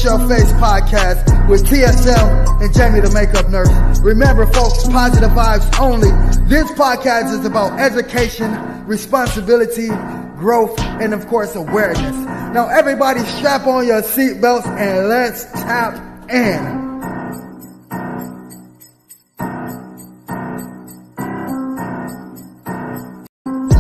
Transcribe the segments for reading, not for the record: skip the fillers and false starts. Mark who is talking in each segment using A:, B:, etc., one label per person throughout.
A: Fix Your Face Podcast with TSM and Jamie the Makeup Nurse. Remember, folks, positive vibes only. This podcast is about education, responsibility, growth, and of course, awareness. Now, everybody strap on your seatbelts and let's tap in.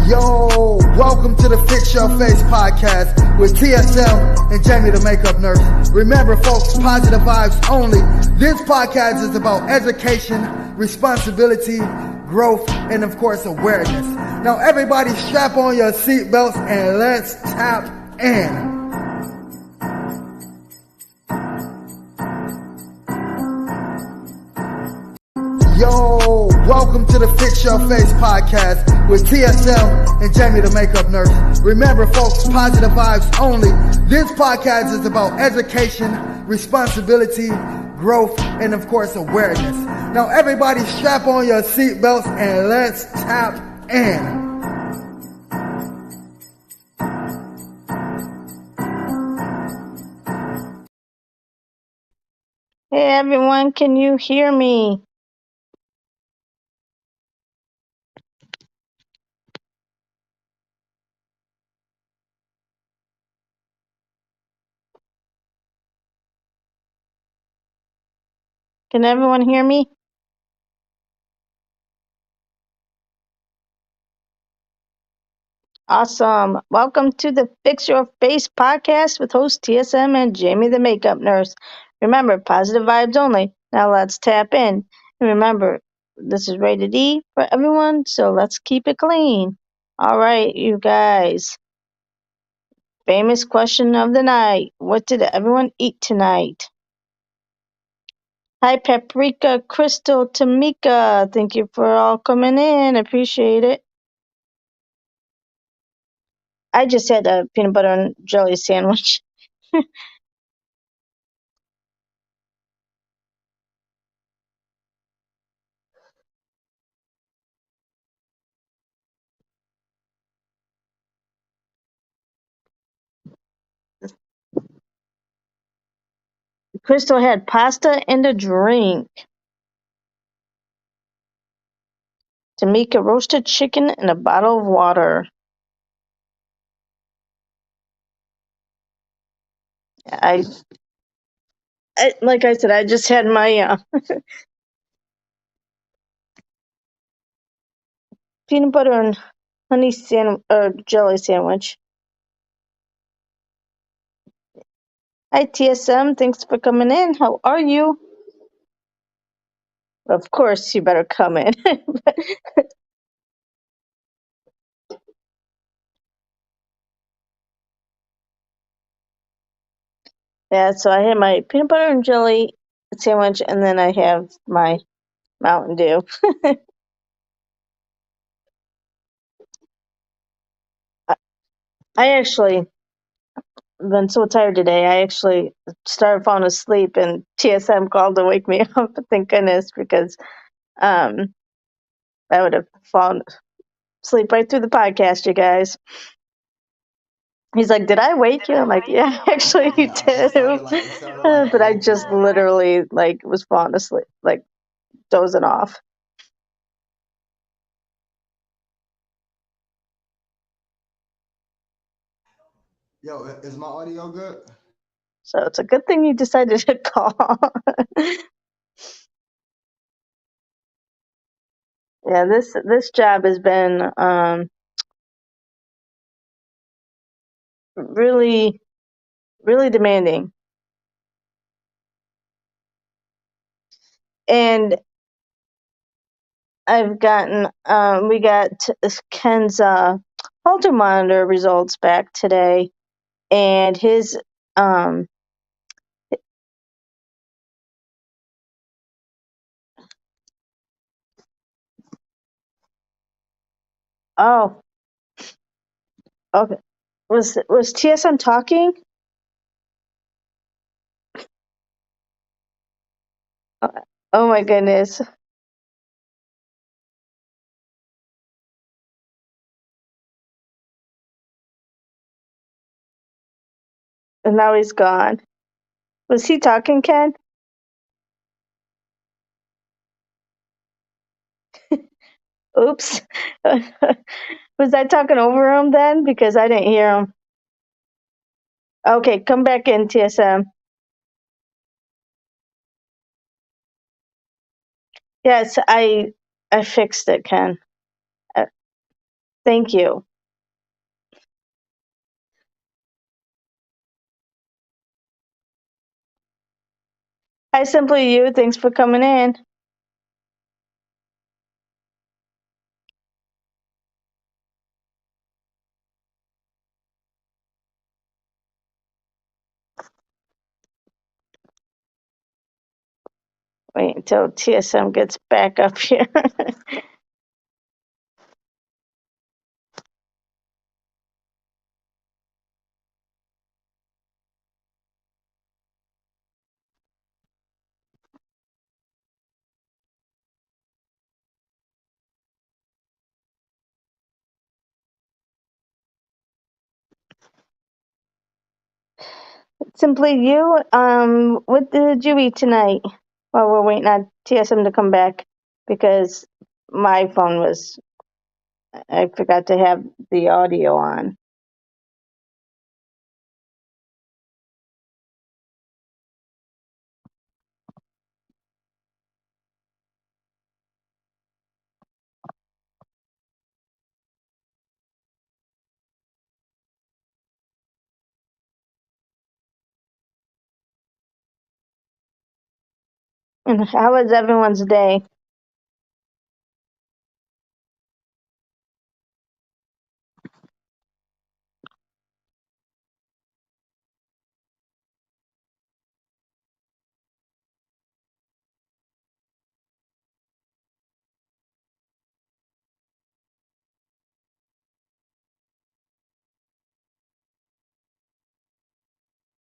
A: Yo, welcome to the Fix Your Face Podcast with TSM and Jamie the Makeup Nurse. Remember, folks, positive vibes only. This podcast is about education, responsibility, growth, and of course, awareness. Now, everybody strap on your seatbelts and let's tap in. Yo, welcome to the Fix Your Face Podcast with TSM and Jamie the Makeup Nurse. Remember, folks, positive vibes only. This podcast is about education, responsibility, growth, and of course, awareness. Now, everybody strap on your seatbelts and let's tap in.
B: Hey everyone, can you hear me? Can everyone hear me? Awesome. Welcome to the Fix Your Face podcast with host TSM and Jamie the Makeup Nurse. Remember, positive vibes only. Now let's tap in. And remember, this is rated E for everyone, so let's keep it clean. All right, you guys. Famous question of the night. What did everyone eat tonight? Hi, Paprika, Crystal, Tamika. Thank you for all coming in. Appreciate it. I just had a peanut butter and jelly sandwich. Crystal had pasta and a drink. Tamika roasted chicken and a bottle of water. I like I said, I just had my peanut butter and honey jelly sandwich. Hi TSM, thanks for coming in. How are you? Of course, you better come in. Yeah, so I had my peanut butter and jelly sandwich, and then I have my Mountain Dew. I actually been so tired today. I actually started falling asleep, and TSM called to wake me up. Thank goodness, because um, I would have fallen asleep right through the podcast, you guys. He's like, "Did I wake you?" I'm like, "Yeah, actually, you did." But I just literally was falling asleep, dozing off.
A: Yo, is my audio good?
B: So it's a good thing you decided to call. Yeah, this job has been really, really demanding. And we got Ken's Holter monitor results back today, and his um oh, okay, was TSM talking? Oh my goodness. And now he's gone. Was he talking, Ken? Oops. Was I talking over him then? Because I didn't hear him. Okay, come back in, TSM. Yes, I fixed it, Ken. Uh, thank you. Hi, Simply You. Thanks for coming in. Wait until TSM gets back up here. Simply You. What did you eat tonight? Well, we're waiting on TSM to come back because my phone was. I forgot to have the audio on. And how was everyone's day?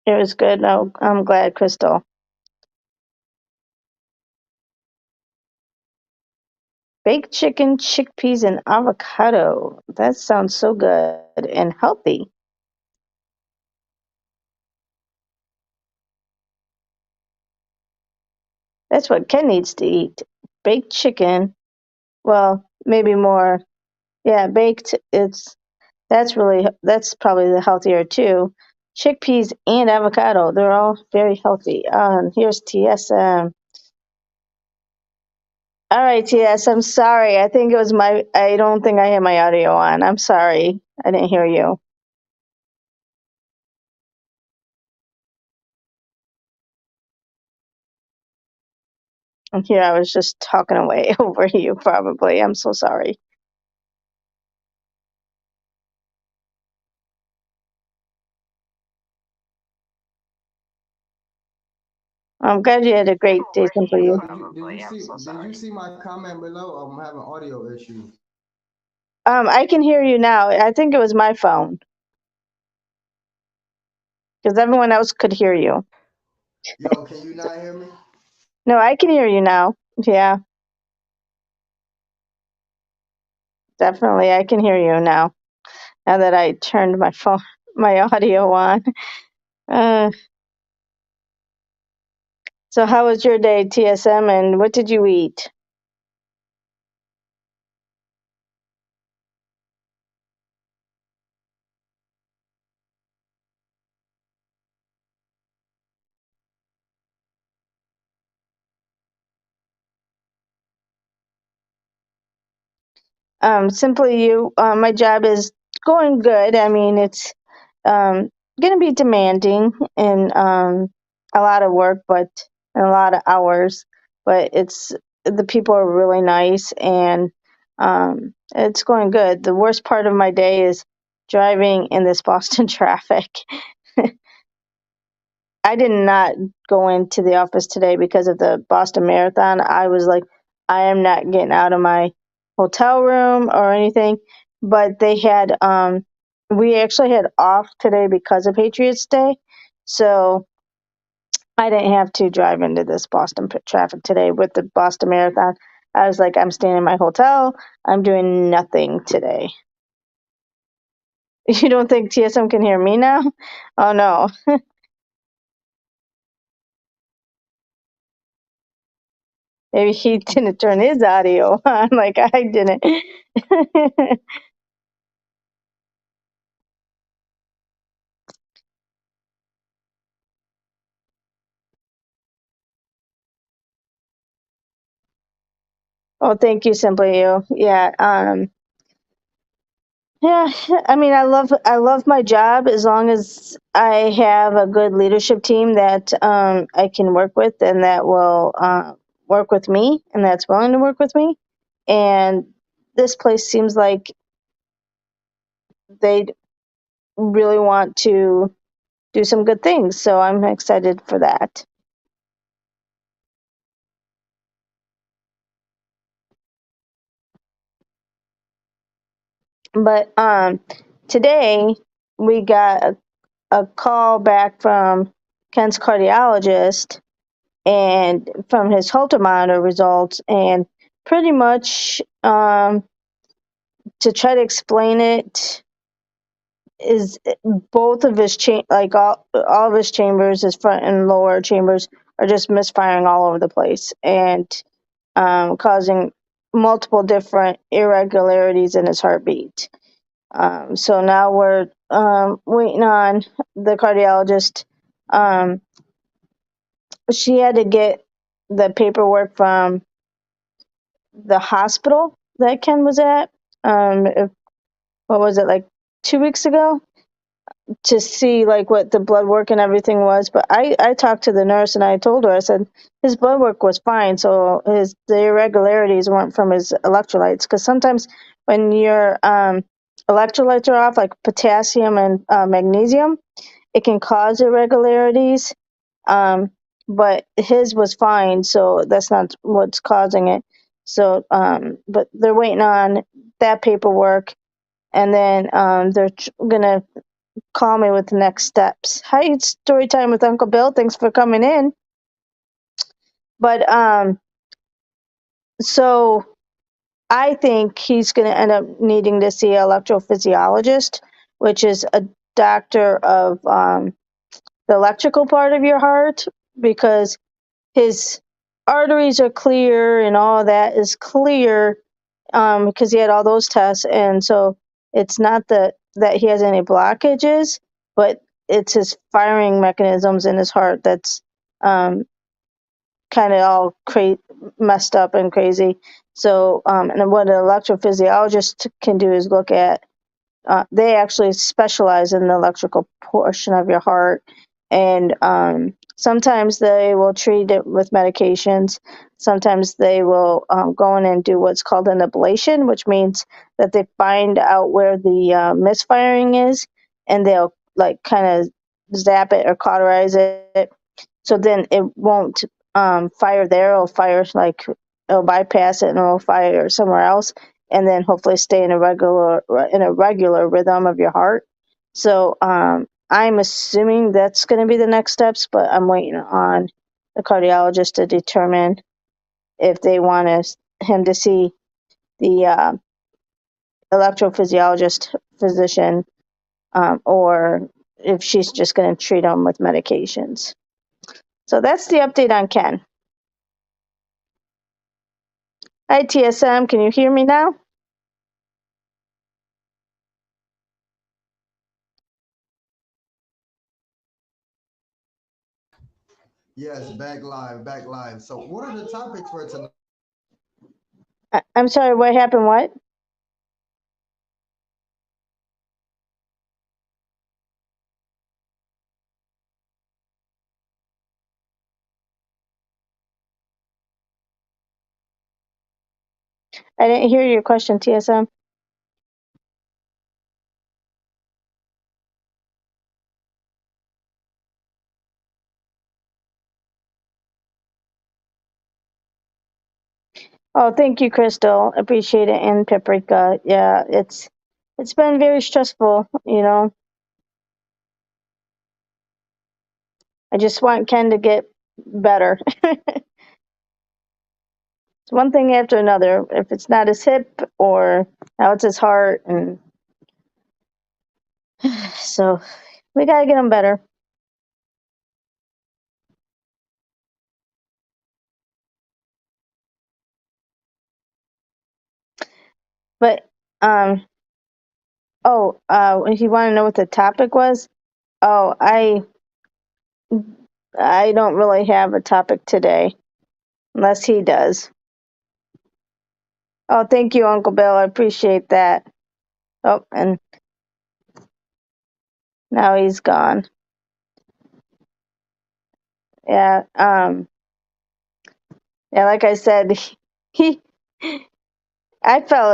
B: It was good. Oh, I'm glad, Crystal. Baked chicken, chickpeas, and avocado. That sounds so good and healthy. That's what Ken needs to eat. Baked chicken. Well, maybe more. Yeah, baked. That's probably the healthier too. Chickpeas and avocado. They're all very healthy. And here's TSM. All right, TS. I'm sorry. I think it was my. I don't think I had my audio on. I'm sorry. I didn't hear you. And here I was just talking away over you. Probably. I'm so sorry. I'm glad you had a great day, Simply You.
A: Did you see my comment below? I'm having audio issues.
B: I can hear you now. I think it was my phone because everyone else could hear you.
A: Yo, can you not hear me?
B: No, I can hear you now. Yeah, definitely. I can hear you now. Now that I turned my phone, my audio on. Uh, so how was your day, TSM, and what did you eat? Simply You. My job is going good. I mean, it's going to be demanding and a lot of work, but and a lot of hours. But it's the people are really nice and it's going good. The worst part of my day is driving in this Boston traffic. I did not go into the office today because of the Boston Marathon. I was like, I am not getting out of my hotel room or anything. But we actually had off today because of Patriots Day. So I didn't have to drive into this Boston traffic today with the Boston Marathon. I was like, I'm staying in my hotel. I'm doing nothing today. You don't think TSM can hear me now? Oh no. Maybe he didn't turn his audio on like I didn't. Oh, thank you, Simply You. Yeah. Yeah, I mean, I love my job as long as I have a good leadership team that I can work with and that will work with me and that's willing to work with me. And this place seems like they really want to do some good things, so I'm excited for that. But today we got a call back from Ken's cardiologist and from his Holter monitor results, and pretty much to try to explain it is both of his like all of his chambers, his front and lower chambers, are just misfiring all over the place and causing multiple different irregularities in his heartbeat. So now we're waiting on the cardiologist. Um, she had to get the paperwork from the hospital that Ken was at. What was it, like 2 weeks ago, to see like what the blood work and everything was. But I talked to the nurse and I told her, I said his blood work was fine, so the irregularities weren't from his electrolytes, because sometimes when your electrolytes are off, like potassium and magnesium, it can cause irregularities. Um, but his was fine, so that's not what's causing it. So, but they're waiting on that paperwork, and then they're gonna call me with the next steps. Hi, it's story time with Uncle Bill. Thanks for coming in. But so I think he's gonna end up needing to see an electrophysiologist, which is a doctor of the electrical part of your heart, because his arteries are clear and all that is clear, because he had all those tests. And so it's not that he has any blockages, but it's his firing mechanisms in his heart that's um, kind of all messed up and crazy. So, and what an electrophysiologist can do is look at, they actually specialize in the electrical portion of your heart. And sometimes they will treat it with medications. Sometimes they will go in and do what's called an ablation, which means that they find out where the misfiring is, and they'll like kind of zap it or cauterize it, so then it won't fire there. It'll fire, like, it'll bypass it and it'll fire somewhere else, and then hopefully stay in a regular rhythm of your heart. So I'm assuming that's going to be the next steps, but I'm waiting on the cardiologist to determine if they want him to see the electrophysiologist physician, or if she's just going to treat him with medications. So that's the update on Ken. Hi, TSM. Can you hear me now?
A: Yes, back live, back live. So, what are the topics for tonight?
B: I'm sorry, what happened? What? I didn't hear your question, TSM. Oh, thank you, Crystal. Appreciate it. And Paprika. Yeah, it's been very stressful, you know. I just want Ken to get better. It's one thing after another. If it's not his hip, or now it's his heart, and so we gotta get him better. But if you want to know what the topic was, oh, I don't really have a topic today, unless he does. Oh, thank you, Uncle Bill. I appreciate that. Oh, and now he's gone. Yeah. Yeah. Like I said, he. I fell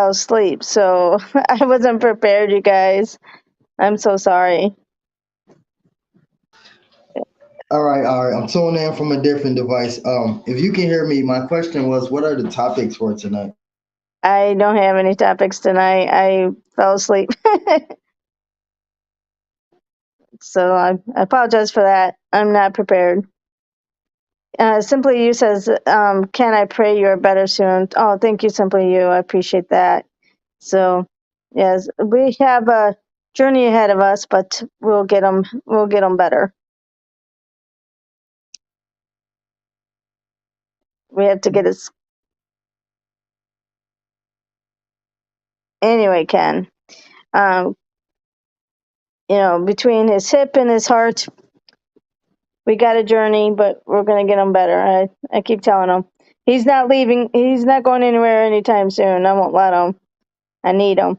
B: asleep, so I wasn't prepared, you guys. I'm so sorry.
A: All right, all right. I'm tuning in from a different device. If you can hear me, my question was, what are the topics for tonight?
B: I don't have any topics tonight. I fell asleep. So I apologize for that. I'm not prepared. Simply You says, can I pray you're better soon? Oh, thank you, Simply You. I appreciate that. So, yes, we have a journey ahead of us, but we'll get them. We'll get them better. We have to get us anyway, Ken. Um, between his hip and his heart, we got a journey, but we're gonna get him better. I keep telling him he's not leaving. He's not going anywhere anytime soon. I won't let him. I need him.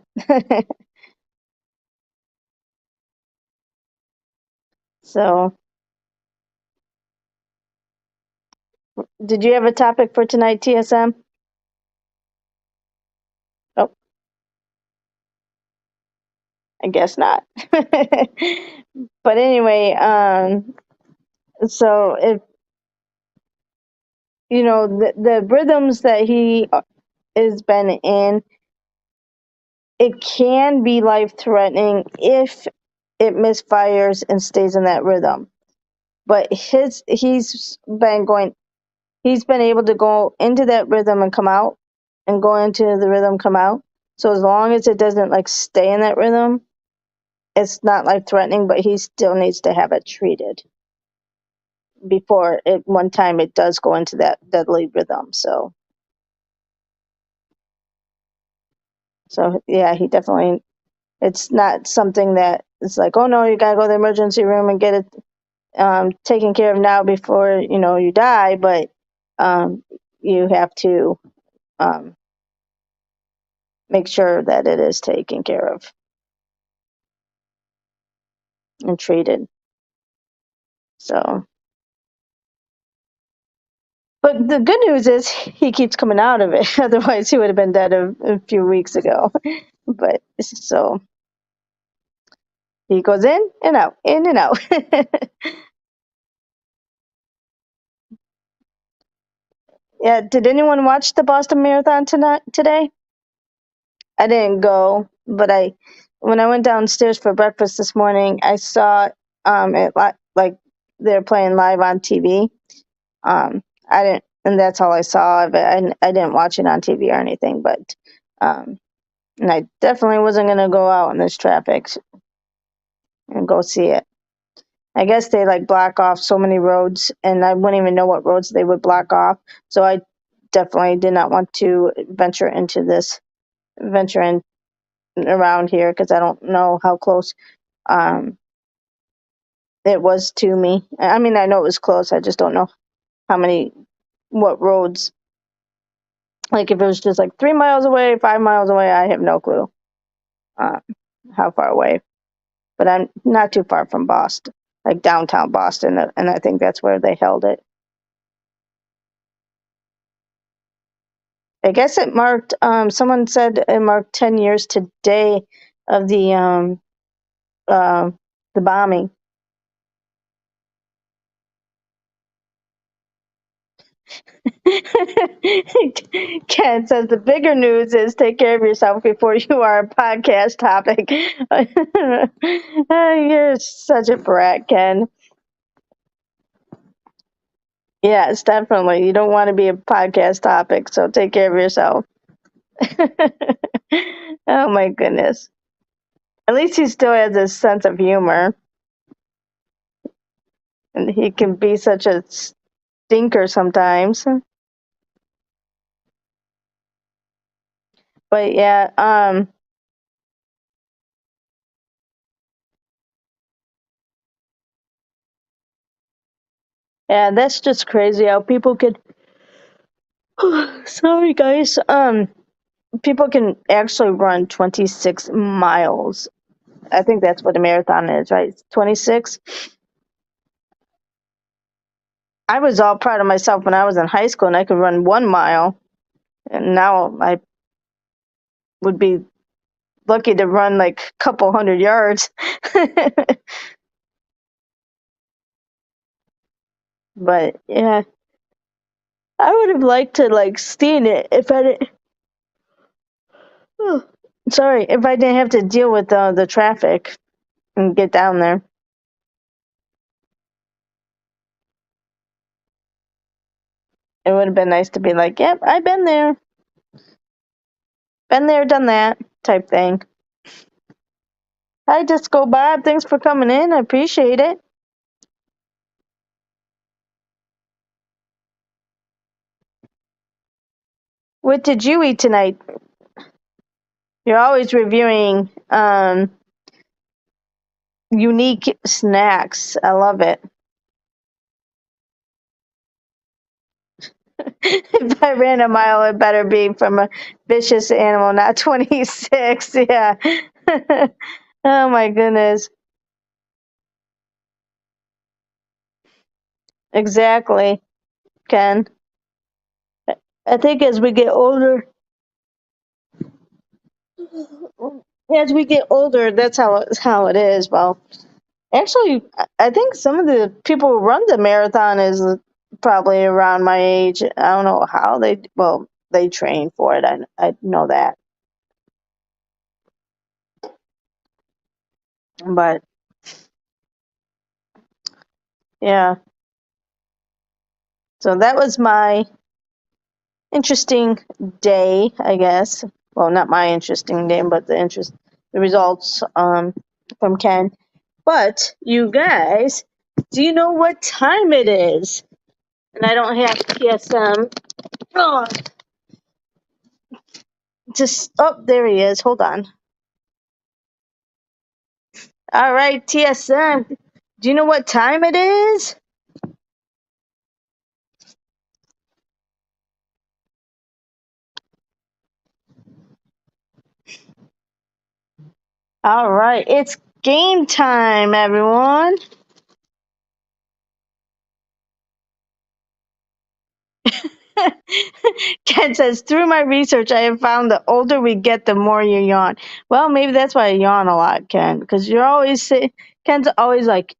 B: So, did you have a topic for tonight, TSM? Oh, I guess not. But anyway, so if the rhythms that he has been in, it can be life threatening if it misfires and stays in that rhythm. But he's been able to go into that rhythm and come out, and go into the rhythm, come out. So as long as it doesn't like stay in that rhythm, it's not life threatening, but he still needs to have it treated before one time it does go into that deadly rhythm. So yeah, he definitely, it's not something that it's like, oh no, you gotta go to the emergency room and get it taken care of now before you die. But you have to um, make sure that it is taken care of and treated. So, but the good news is he keeps coming out of it. Otherwise, he would have been dead a few weeks ago. But so he goes in and out, in and out. Yeah. Did anyone watch the Boston Marathon today? I didn't go, but when I went downstairs for breakfast this morning, I saw it like they're playing live on TV. I didn't, and that's all I saw of it. I didn't watch it on TV or anything, but and I definitely wasn't gonna go out in this traffic and go see it. I guess they like block off so many roads, and I wouldn't even know what roads they would block off. So I definitely did not want to venture in around here, because I don't know how close um, it was to me. I mean, I know it was close. I just don't know what roads. Like if it was just like 3 miles away, 5 miles away, I have no clue uh, how far away. But I'm not too far from Boston, like downtown Boston, and I think that's where they held it. I guess it marked. Someone said it marked 10 years today of uh, the bombing. Ken says the bigger news is take care of yourself before you are a podcast topic. You're such a brat, Ken. Yes, definitely. You don't want to be a podcast topic, so take care of yourself. Oh my goodness. At least he still has a sense of humor, and he can be such a stinker sometimes. But yeah, yeah, that's just crazy how people could. Sorry, guys. People can actually run 26 miles. I think that's what a marathon is, right? 26. I was all proud of myself when I was in high school and I could run 1 mile, and now I would be lucky to run like a couple 100 yards. But yeah, I would have liked to like seen it if I didn't. Sorry, if I didn't have to deal with the traffic and get down there. It would have been nice to be like, yep, I've been there, done that type thing. Hi, Disco Bob. Thanks for coming in. I appreciate it. What did you eat tonight? You're always reviewing unique snacks. I love it. If I ran a mile, it better be from a vicious animal, not 26. Yeah. Oh my goodness. Exactly, Ken. I think as we get older, that's how it is. Well, actually, I think some of the people who run the marathon is probably around my age. I don't know how they train for it. I know that, but yeah. So that was my interesting day, I guess. Well, not my interesting day, but the results from Ken. But you guys, do you know what time it is? And I don't have TSM. Oh, there he is. Hold on. All right, TSM. Do you know what time it is? All right, it's game time, everyone. Ken says, through my research, I have found the older we get, the more you yawn. Well, maybe that's why I yawn a lot, Ken, because Ken's always like,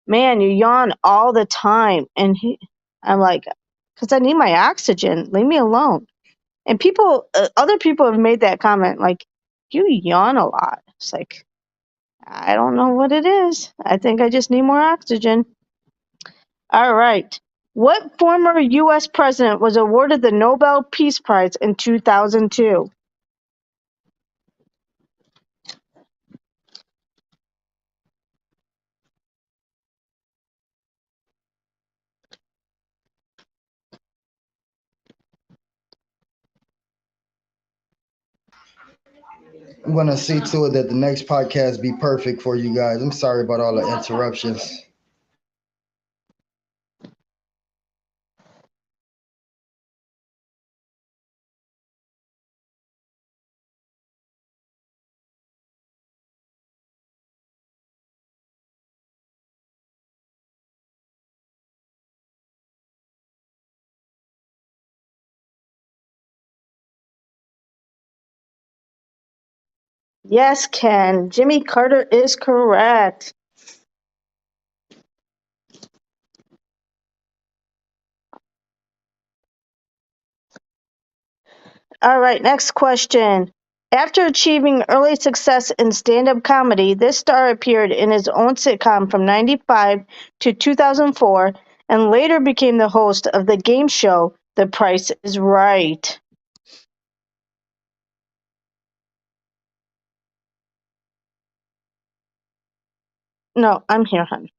B: man, you yawn all the time. And I'm like, because I need my oxygen. Leave me alone. And other people have made that comment, like, you yawn a lot. It's like, I don't know what it is. I think I just need more oxygen. All right. What former U.S. president was awarded the Nobel Peace Prize in 2002?
A: I'm gonna see to it that the next podcast be perfect for you guys. I'm sorry about all the interruptions.
B: Yes, Ken. Jimmy Carter is correct. All right, next question. After achieving early success in stand-up comedy, this star appeared in his own sitcom from 1995 to 2004 and later became the host of the game show The Price is Right. No, I'm here, hon.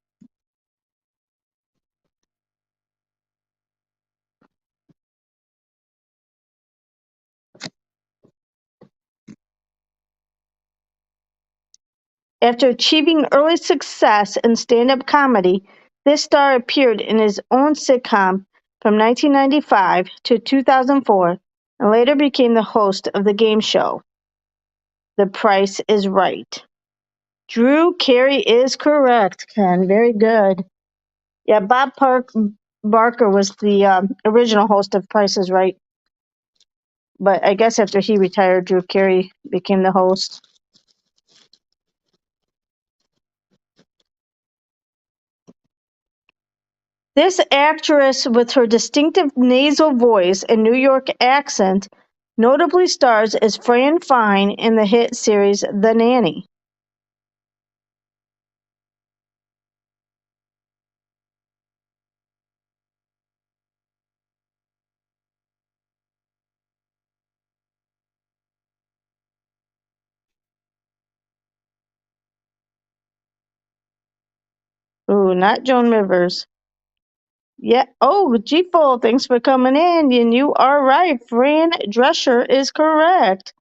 B: After achieving early success in stand-up comedy, this star appeared in his own sitcom from 1995 to 2004 and later became the host of the game show, The Price is Right. Drew Carey is correct, Ken. Very good. Yeah, Barker was the original host of Price is Right. But I guess after he retired, Drew Carey became the host. This actress, with her distinctive nasal voice and New York accent, notably stars as Fran Fine in the hit series The Nanny. Ooh, not Joan Rivers. Yeah. Oh, G-Full, thanks for coming in. And you are right. Fran Drescher is correct.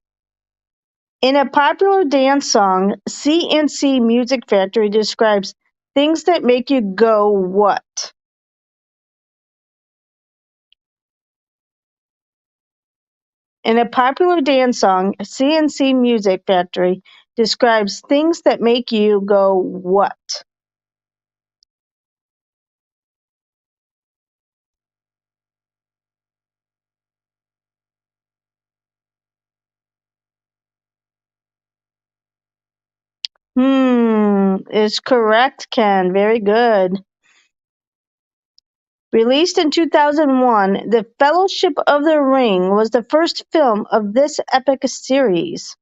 B: In a popular dance song, CNC Music Factory describes things that make you go what? In a popular dance song, CNC Music Factory describes things that make you go what? Is correct, Ken. Very good. Released in 2001, The Fellowship of the Ring was the first film of this epic series.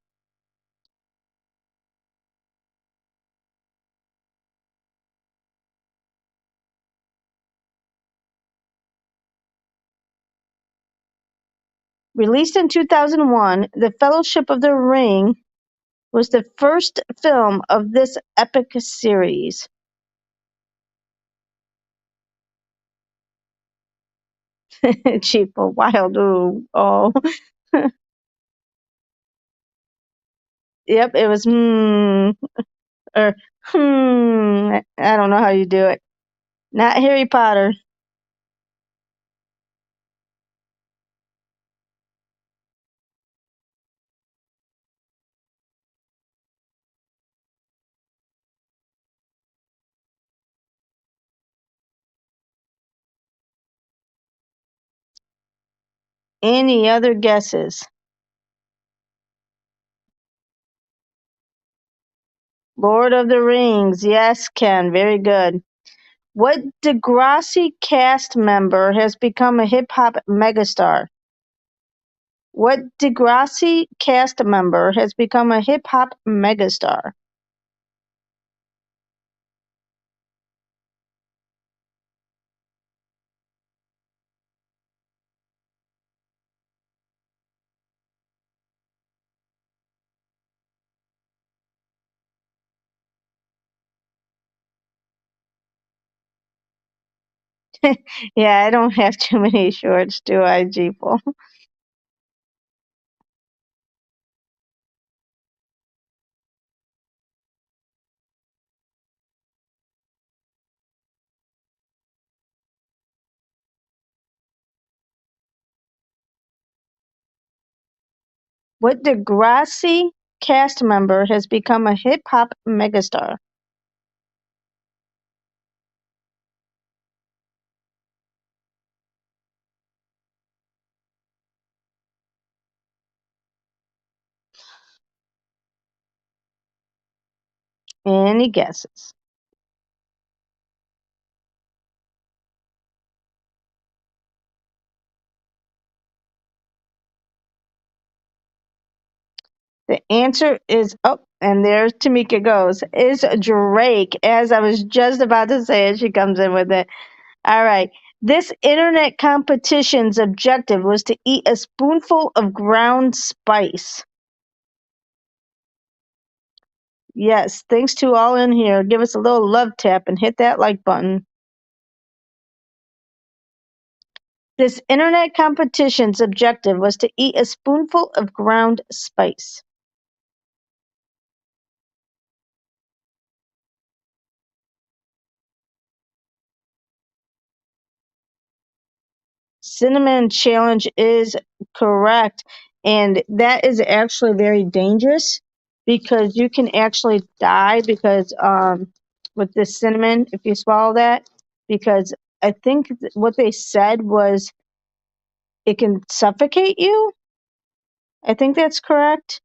B: Released in 2001, The Fellowship of the Ring was the first film of this epic series. Cheap or wild. Ooh, oh. Yep, it was or I don't know how you do it. Not Harry Potter. Any other guesses? Lord of the Rings. Yes, Ken. Very good. What Degrassi cast member has become a hip hop megastar? What Degrassi cast member has become a hip hop megastar? Yeah, I don't have too many shorts, do I, Jeeple? What Degrassi cast member has become a hip hop megastar? Any guesses? The answer is, oh, and there Tamika goes, is Drake. As I was just about to say it, she comes in with it. All right. This internet competition's objective was to eat a spoonful of ground spice. Yes, thanks to all in here. Give us a little love tap and hit that like button. This internet competition's objective was to eat a spoonful of ground spice. Cinnamon challenge is correct. And that is actually very dangerous because you can actually die because with this cinnamon, if you swallow that, because I think what they said was it can suffocate you. I think that's correct.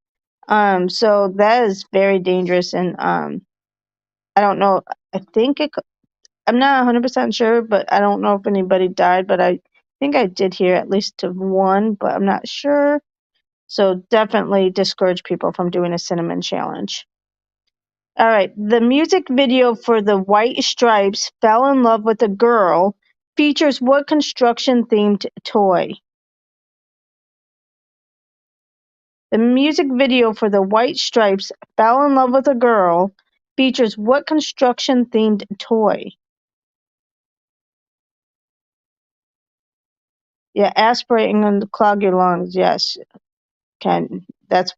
B: So that is very dangerous, and I don't know. I think I'm not 100% sure, but I don't know if anybody died, but I think I did hear at least of one, but I'm not sure. So definitely discourage people from doing a cinnamon challenge. All right. The music video for the White Stripes Fell in Love with a Girl features what construction themed toy? The music video for the White Stripes Fell in Love with a Girl features what construction themed toy? Yeah, aspirating and clog your lungs. Yes, can. That's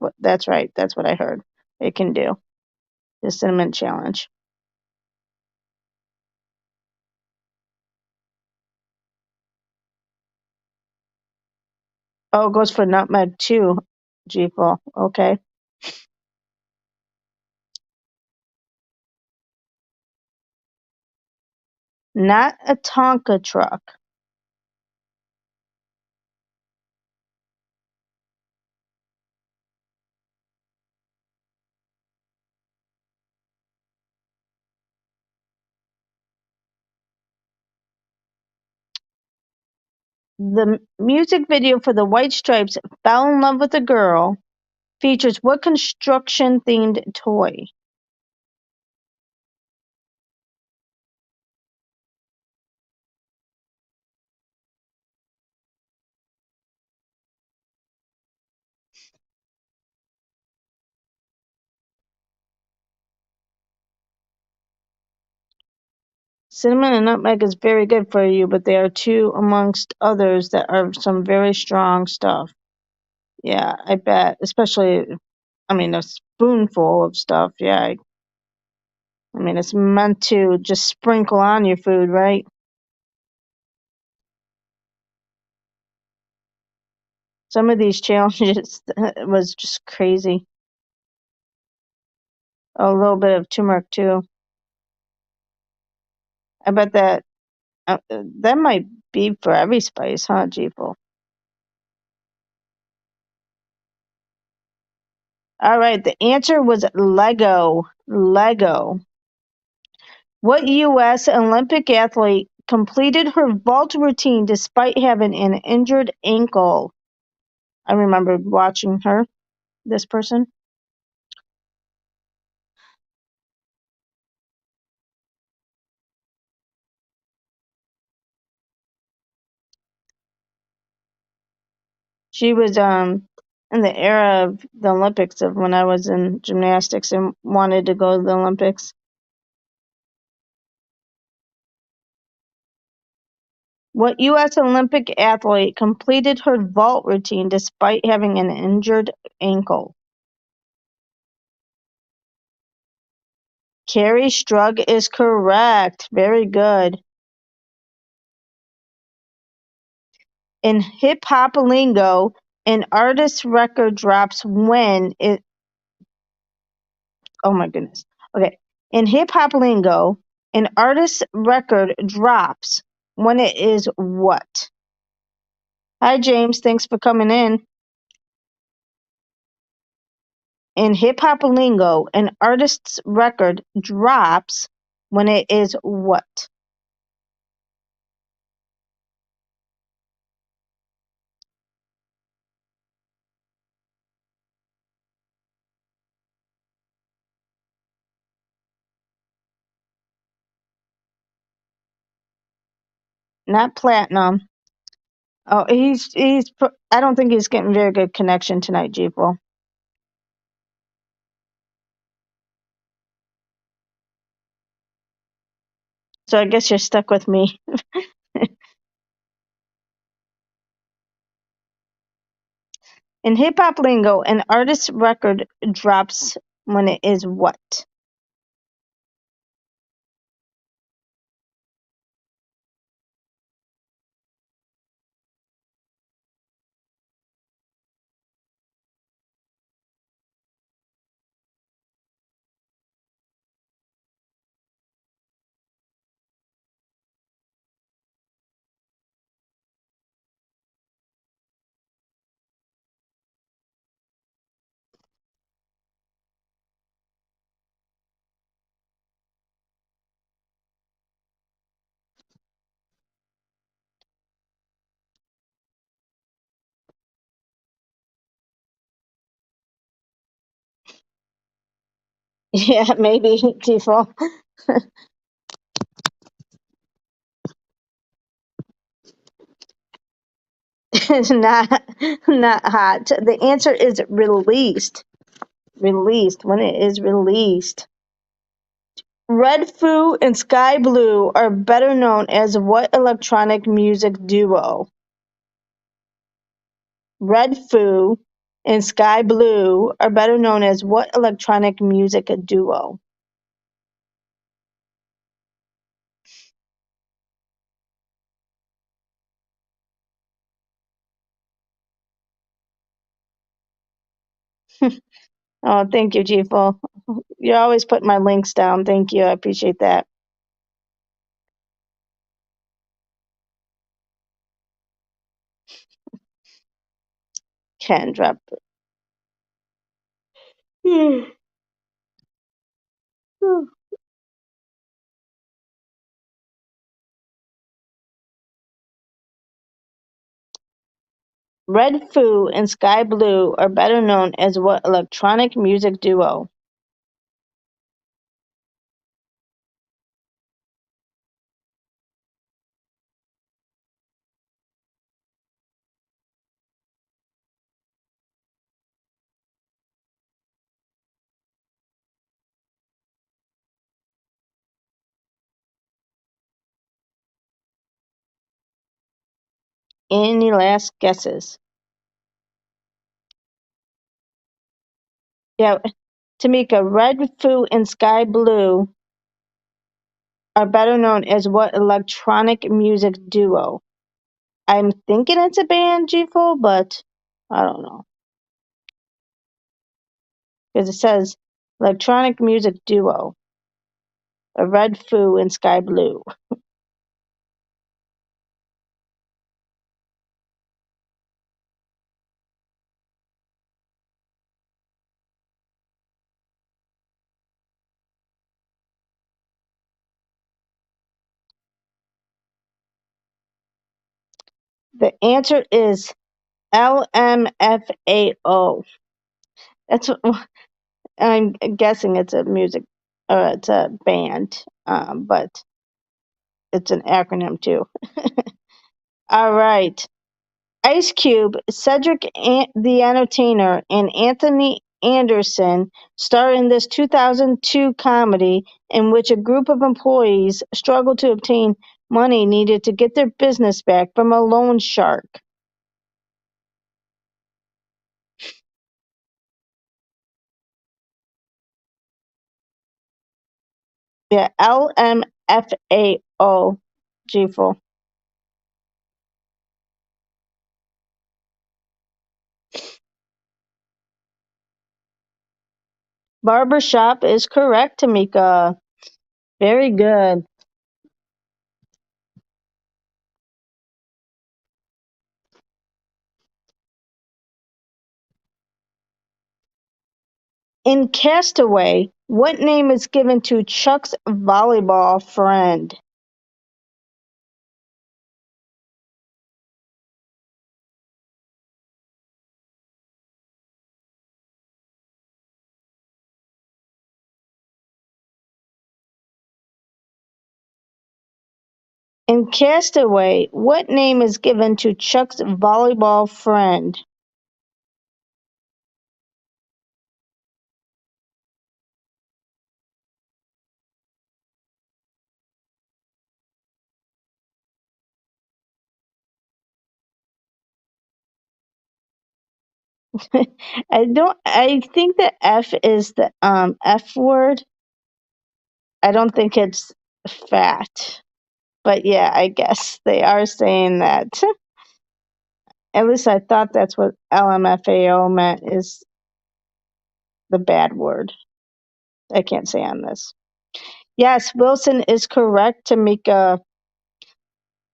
B: right. That's what I heard. It can do. The cinnamon challenge. Oh, it goes for nutmeg too, G-Full. Okay. Not a Tonka truck. The music video for the White Stripes Fell in Love with a Girl features what construction themed toy? Cinnamon and nutmeg is very good for you, but they are two amongst others that are some very strong stuff. Yeah, I bet. Especially, I mean, a spoonful of stuff. Yeah, I mean, it's meant to just sprinkle on your food, right? Some of these challenges was just crazy. A little bit of turmeric too. I bet that might be for every spice, huh, Jeeple? All right, the answer was Lego. Lego. What U.S. Olympic athlete completed her vault routine despite having an injured ankle? I remember watching her, this person. She was in the era of the Olympics of when I was in gymnastics and wanted to go to the Olympics. What U.S. Olympic athlete completed her vault routine despite having an injured ankle? Carrie Strug is correct. Very good. In hip hop lingo, an artist's record drops when it. Oh my goodness. Okay. In hip hop lingo, an artist's record drops when it is what? Hi, James. Thanks for coming in. In hip hop lingo, an artist's record drops when it is what? Not platinum. Oh, he's. I don't think he's getting very good connection tonight, Jeeple. So I guess you're stuck with me. In hip hop lingo, an artist's record drops when it is what? Yeah, maybe people. It's not hot. The answer is released. Released when it is released. Red Foo and Sky Blue are better known as what electronic music duo? Red Foo and Sky Blue are better known as what electronic music duo? Oh, thank you, Jifo. You always put my links down. Thank you. I appreciate that. Kendra. Red Foo and Sky Blue are better known as what electronic music duo? Any last guesses? Yeah, Tamika, Red Foo and Sky Blue are better known as what electronic music duo? I'm thinking it's a band, G-Fo, but I don't know. Because it says electronic music duo, a Red Foo and Sky Blue. The answer is LMFAO. That's what I'm guessing it's a music or it's a band, but it's an acronym too. All right. Ice Cube, the Entertainer, and Anthony Anderson star in this 2002 comedy in which a group of employees struggle to obtain money needed to get their business back from a loan shark. Yeah, LMFAO. G-ful. Barbershop is correct, Tamika. Very good. In Castaway, what name is given to Chuck's volleyball friend? In Castaway, what name is given to Chuck's volleyball friend? I think the F is the F word. I don't think it's fat. But yeah, I guess they are saying that. At least I thought that's what LMFAO meant, is the bad word. I can't say on this. Yes, Wilson is correct, Tamika.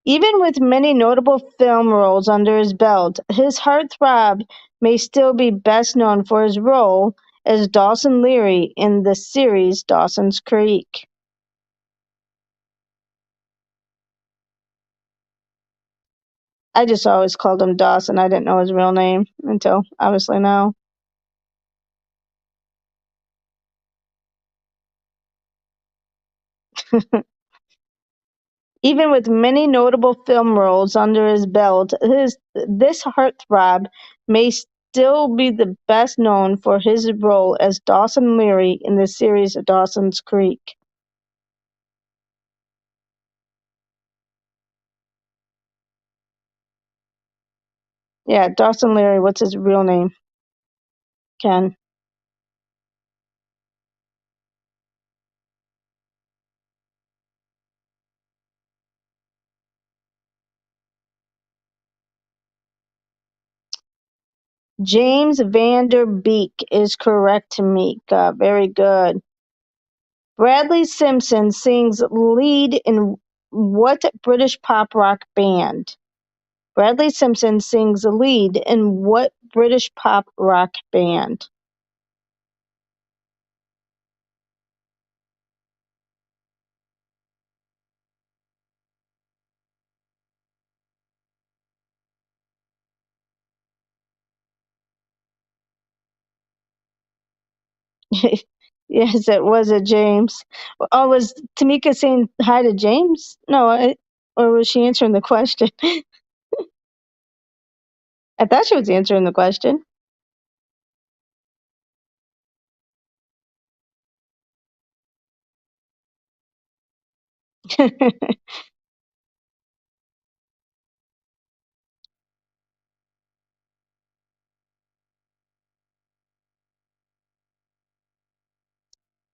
B: Even with many notable film roles under his belt, his heartthrob may still be best known for his role as Dawson Leary in the series Dawson's Creek. I just always called him Dawson. I didn't know his real name until obviously now. Even with many notable film roles under his belt, this heartthrob may still be the best known for his role as Dawson Leary in the series Dawson's Creek. Yeah, Dawson Leary, what's his real name? Ken. James Van Der Beek is correct, Tamika. Very good. Bradley Simpson sings lead in what British pop rock band? Bradley Simpson sings lead in what British pop rock band? Yes, it was a James. Oh, was Tamika saying hi to James? No, or was she answering the question? I thought she was answering the question.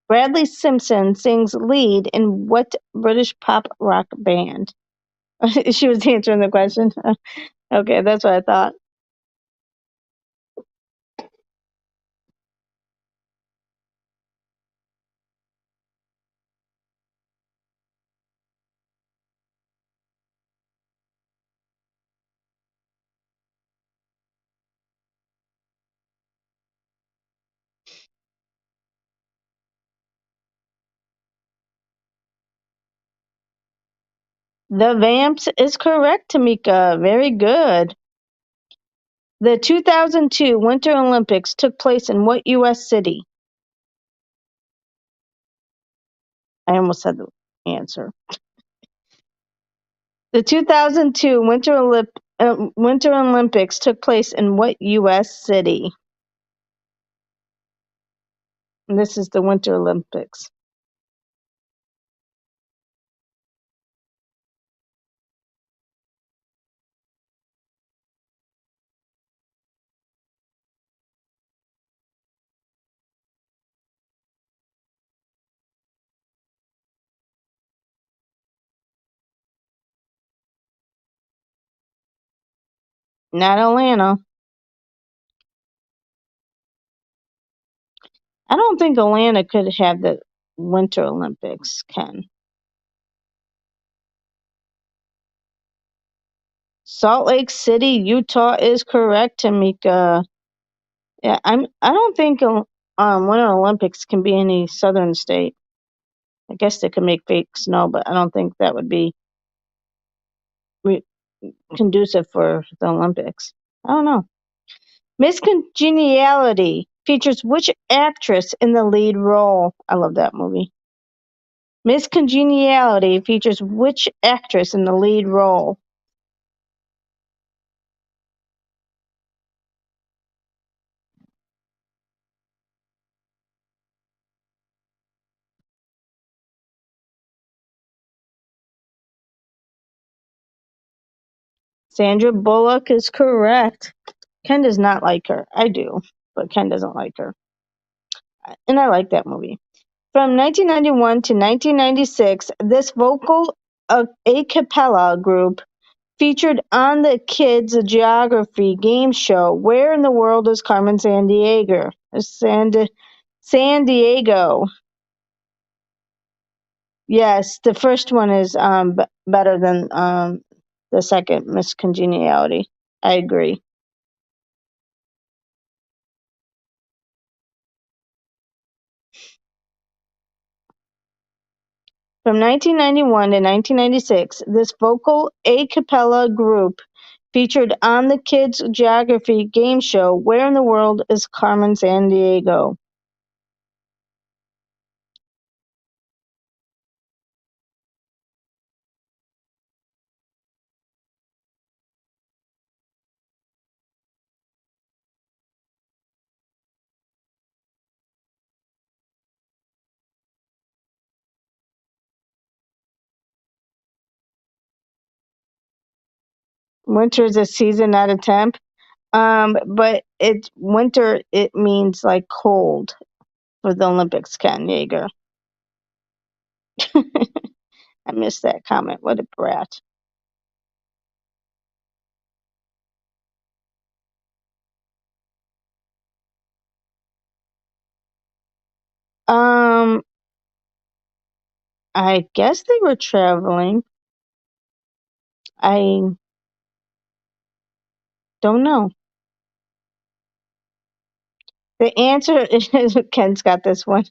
B: Bradley Simpson sings lead in what British pop rock band? She was answering the question. Okay, that's what I thought. The Vamps is correct, Tamika. Very good. The 2002 Winter Olympics took place in what U.S. city? I almost said the answer. The 2002 Winter Olympics took place in what U.S. city? And this is the Winter Olympics. Not Atlanta. I don't think Atlanta could have the Winter Olympics, Ken. Salt Lake City, Utah is correct, Tamika. Yeah, I don't think Winter Olympics can be any southern state. I guess they could make fake snow, but I don't think that would be re- conducive for the Olympics. I don't know. Miss Congeniality features which actress in the lead role? I love that movie. Miss Congeniality features which actress in the lead role? Sandra Bullock is correct. Ken does not like her. I do, but Ken doesn't like her. And I like that movie. From 1991 to 1996, this vocal a cappella group featured on the Kids Geography game show Where in the World is Carmen Sandiego? San Diego. Yes, the first one is better than the second, Miss Congeniality. I agree. From 1991 to 1996, this vocal a cappella group featured on the Kids Geography game show Where in the World is Carmen Sandiego? Winter is a season, not a temp. But it's winter. It means like cold for the Olympics. Ken Yeager. I missed that comment. What a brat. Um, I guess they were traveling. I don't know. The answer is Ken's got this one.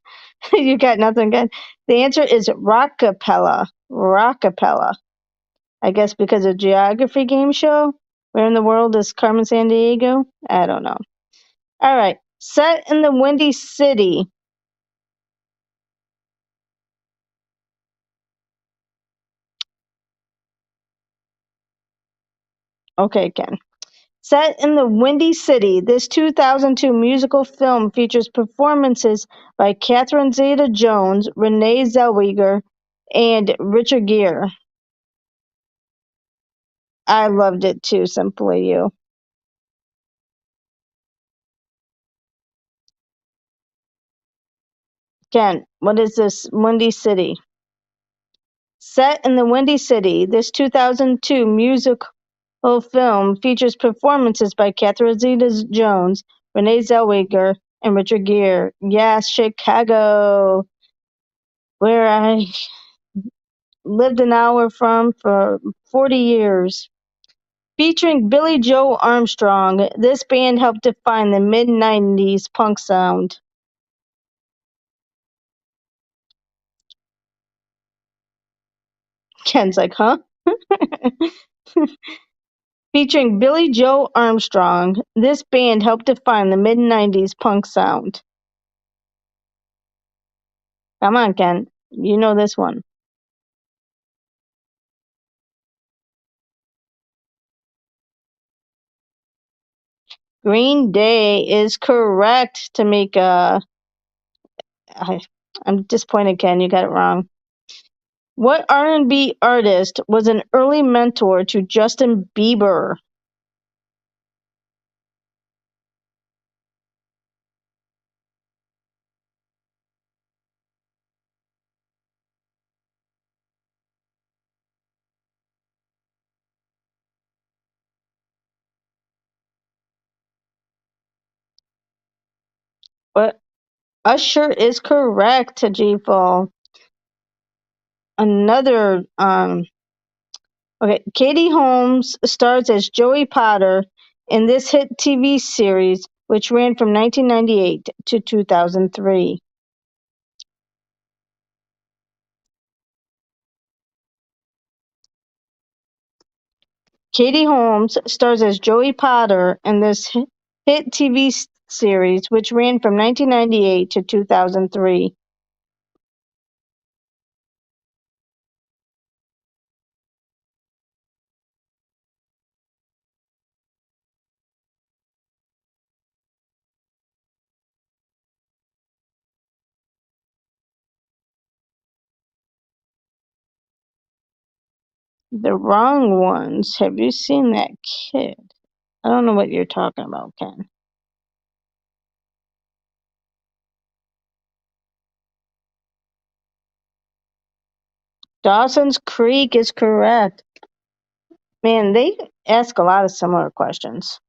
B: You got nothing, Ken. The answer is Rockapella. Rockapella. I guess because of geography game show. Where in the world is Carmen San Diego? I don't know. All right. Set in the Windy City. Okay, Ken. Set in the Windy City, this 2002 musical film features performances by Catherine Zeta-Jones, Renee Zellweger, and Richard Gere. I loved it too, Simply You. Ken, what is this Windy City? Set in the Windy City, this 2002 musical film features performances by Catherine Zeta-Jones, Renee Zellweger, and Richard Gere. Yes, Chicago, where I lived an hour from for 40 years. Featuring Billy Joe Armstrong, this band helped define the mid-90s punk sound. Ken's like, huh? Featuring Billy Joe Armstrong, this band helped define the mid-90s punk sound. Come on, Ken. You know this one. Green Day is correct, Tamika. I, I'm disappointed, Ken. You got it wrong. What R&B artist was an early mentor to Justin Bieber? What Usher is correct, Tajiful. Another okay, Katie Holmes stars as Joey Potter in this hit TV series, which ran from 1998 to 2003. Katie Holmes stars as Joey Potter in this hit TV series, which ran from 1998 to 2003. The wrong ones. Have you seen that kid? I don't know what you're talking about, Ken. Dawson's Creek is correct. Man, they ask a lot of similar questions.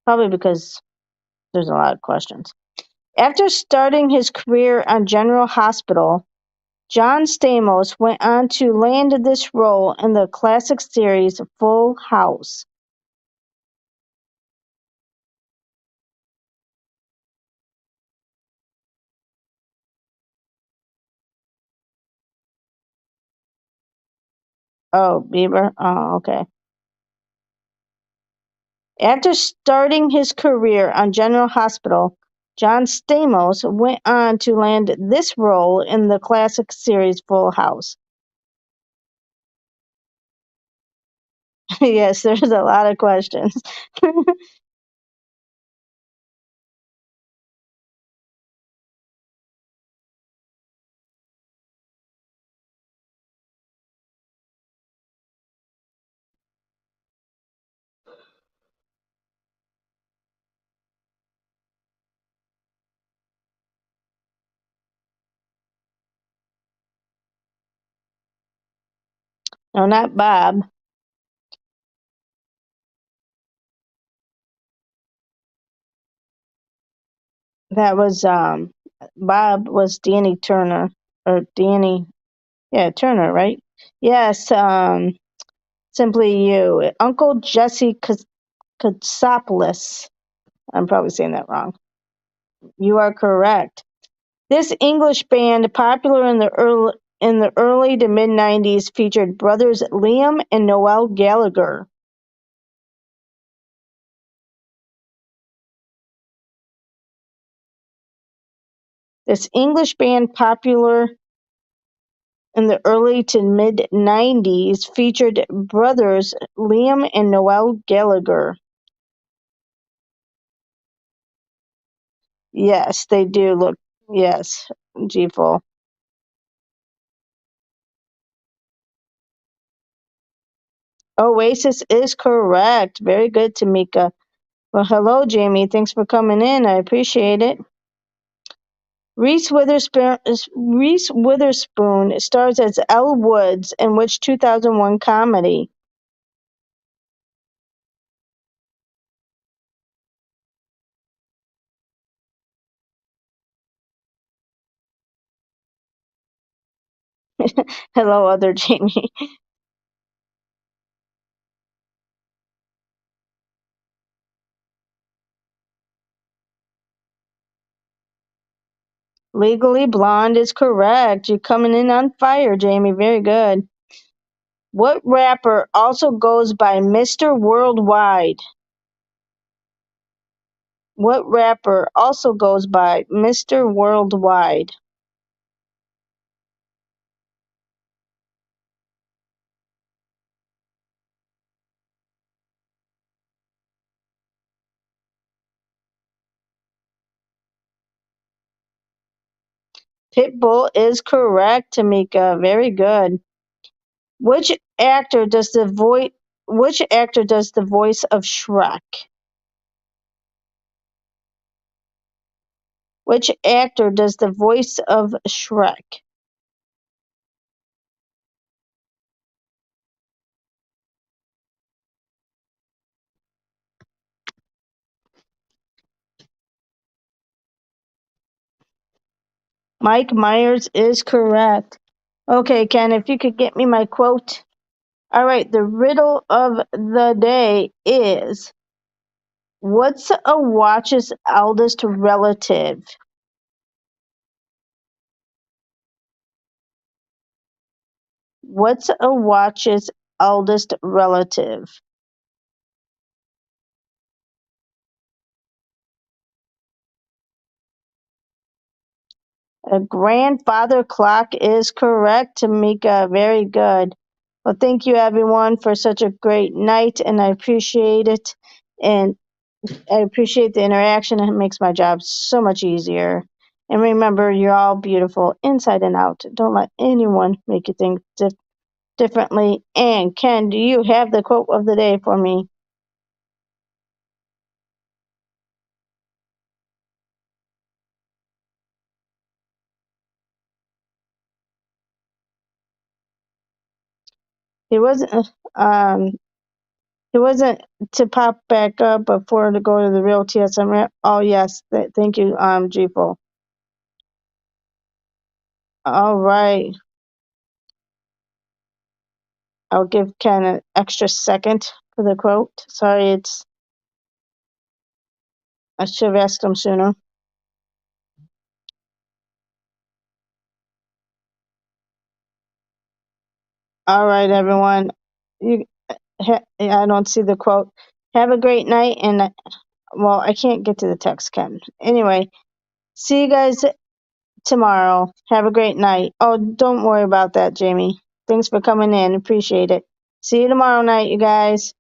B: Probably because there's a lot of questions. After starting his career on General Hospital, John Stamos went on to land this role in the classic series Full House. Oh, Bieber? Oh, okay. After starting his career on General Hospital, John Stamos went on to land this role in the classic series Full House. Yes, there's a lot of questions. No, not Bob. That was Bob was Danny Turner or Danny, yeah, Turner, right? Yes, simply you, Uncle Jesse Katsopoulos. I'm probably saying that wrong. You are correct. This English band, popular in the early to mid '90s, featured brothers Liam and Noel Gallagher. This English band, popular in the early to mid '90s, featured brothers Liam and Noel Gallagher. Yes, they do look. Yes, G-Full. Oasis is correct. Very good, Tamika. Well, hello, Jamie. Thanks for coming in. I appreciate it. Reese Witherspoon stars as Elle Woods in which 2001 comedy? Hello, other Jamie. Legally Blonde is correct. You're coming in on fire, Jamie. Very good. What rapper also goes by Mr. Worldwide? What rapper also goes by Mr. Worldwide? Pitbull is correct, Tamika. Very good. Which actor does the voice which actor does the voice of Shrek? Which actor does the voice of Shrek? Mike Myers is correct. Okay, Ken, if you could get me my quote. All right, the riddle of the day is, what's a watch's eldest relative? What's a watch's eldest relative? A grandfather clock is correct, Tamika. Very good. Well, thank you everyone for such a great night, and I appreciate it. And I appreciate the interaction. It makes my job so much easier. And remember, you're all beautiful inside and out. Don't let anyone make you think differently. And Ken, do you have the quote of the day for me? It wasn't. Um, it wasn't to pop back up before to go to the real TSM. Oh yes, thank you, G-Full. All right, I'll give Ken an extra second for the quote. Sorry, I should have asked him sooner. All right, everyone. You, I don't see the quote. Have a great night, and well, I can't get to the text, Ken. Anyway, see you guys tomorrow. Have a great night. Oh, don't worry about that, Jamie. Thanks for coming in. Appreciate it. See you tomorrow night, you guys.